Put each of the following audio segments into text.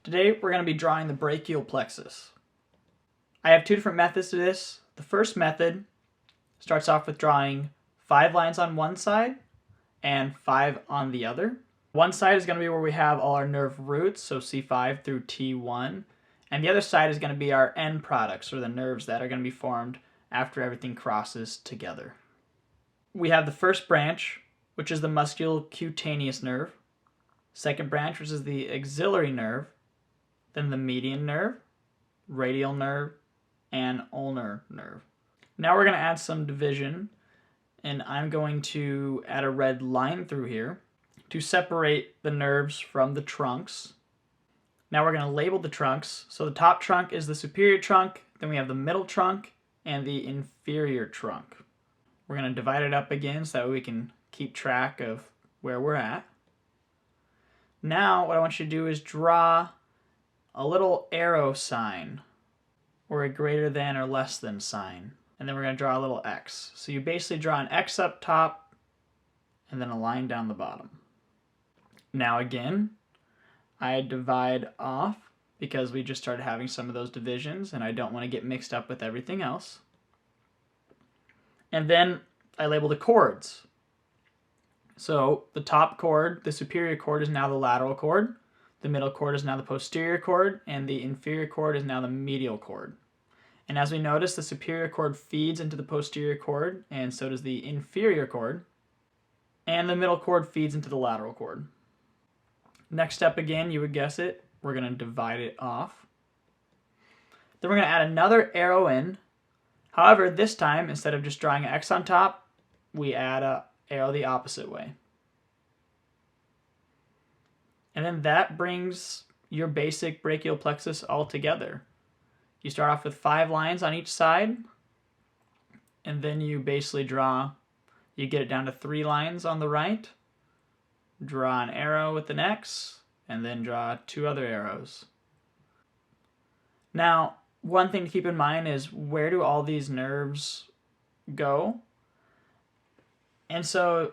Today we're going to be drawing the brachial plexus. I have two different methods to this. The first method starts off with drawing 5 lines on one side and 5 on the other. One side is going to be where we have all our nerve roots, so C5 through T1, and the other side is going to be our end products, or the nerves that are going to be formed after everything crosses together. We have the first branch, which is the musculocutaneous nerve, second branch, which is the axillary nerve, then the median nerve, radial nerve, and ulnar nerve. Now we're going to add some division, and I'm going to add a red line through here to separate the nerves from the trunks. Now we're going to label the trunks. So the top trunk is the superior trunk, then we have the middle trunk and the inferior trunk. We're going to divide it up again so that we can keep track of where we're at. Now what I want you to do is draw a little arrow sign, or a greater than or less than sign. And then we're going to draw a little X. So you basically draw an X up top and then a line down the bottom. Now again, I divide off because we just started having some of those divisions and I don't want to get mixed up with everything else. And then I label the chords. So the top chord, the superior chord, is now the lateral chord. The middle chord is now the posterior chord, and the inferior chord is now the medial chord. And as we notice, the superior chord feeds into the posterior chord, and so does the inferior chord. And the middle chord feeds into the lateral chord. Next step, again, you would guess it, we're going to divide it off. Then we're going to add another arrow in. However, this time, instead of just drawing an X on top, we add an arrow the opposite way. And then that brings your basic brachial plexus all together. You start off with 5 lines on each side, and then you basically you get it down to 3 lines on the right, draw an arrow with an X, and then draw 2 other arrows. Now, one thing to keep in mind is, where do all these nerves go? And so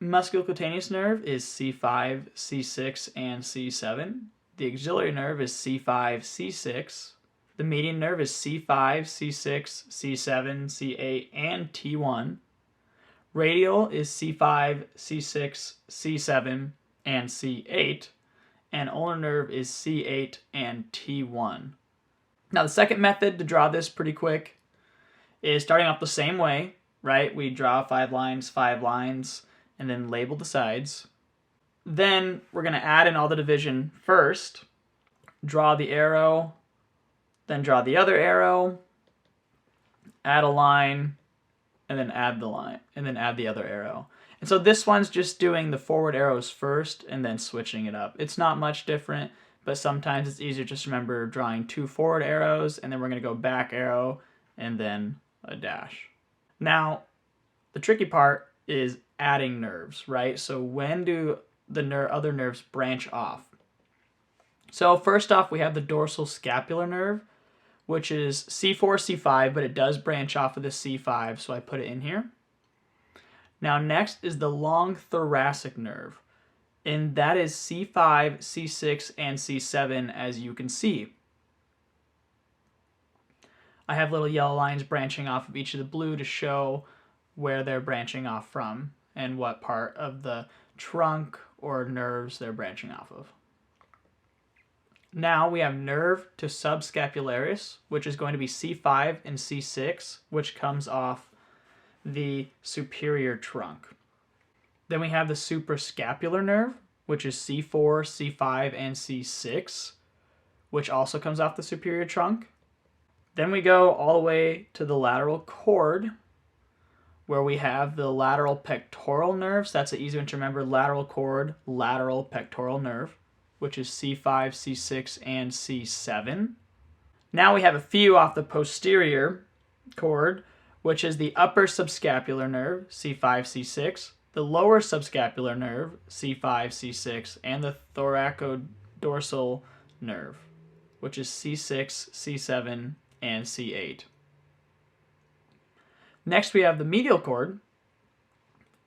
musculocutaneous nerve is C5, C6, and C7. The axillary nerve is C5, C6. The median nerve is C5, C6, C7, C8, and T1. Radial is C5, C6, C7, and C8. And ulnar nerve is C8 and T1. Now the second method to draw this pretty quick is starting off the same way, right? We draw 5 lines, and then label the sides. Then we're going to add in all the division first, draw the arrow, then draw the other arrow, add a line, and then add the line, and then add the other arrow. And so this one's just doing the forward arrows first and then switching it up. It's not much different, but sometimes it's easier just to remember drawing 2 forward arrows, and then we're going to go back arrow, and then a dash. Now, the tricky part is adding nerves, right? So when do the other nerves branch off? So first off, we have the dorsal scapular nerve, which is C4, C5, but it does branch off of the C5, so I put it in here. Now next is the long thoracic nerve, and that is C5, C6, and C7, as you can see. I have little yellow lines branching off of each of the blue to show where they're branching off from and what part of the trunk or nerves they're branching off of. Now we have nerve to subscapularis, which is going to be C5 and C6, which comes off the superior trunk. Then we have the suprascapular nerve, which is C4, C5, and C6, which also comes off the superior trunk. Then we go all the way to the lateral cord, where we have the lateral pectoral nerves. That's an easy one to remember. Lateral cord, lateral pectoral nerve, which is C5, C6, and C7. Now we have a few off the posterior cord, which is the upper subscapular nerve, C5, C6, the lower subscapular nerve, C5, C6, and the thoracodorsal nerve, which is C6, C7, and C8. Next, we have the medial cord,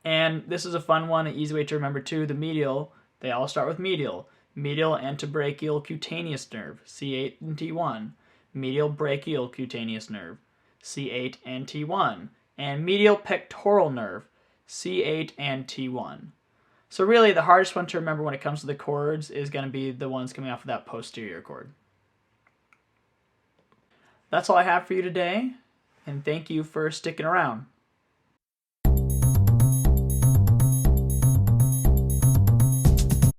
and this is a fun one, an easy way to remember too. The medial, they all start with medial. medial antebrachial cutaneous nerve, C8 and T1, medial brachial cutaneous nerve, C8 and T1, and medial pectoral nerve, C8 and T1. So really the hardest one to remember when it comes to the chords is going to be the ones coming off of that posterior chord. That's all I have for you today, and thank you for sticking around.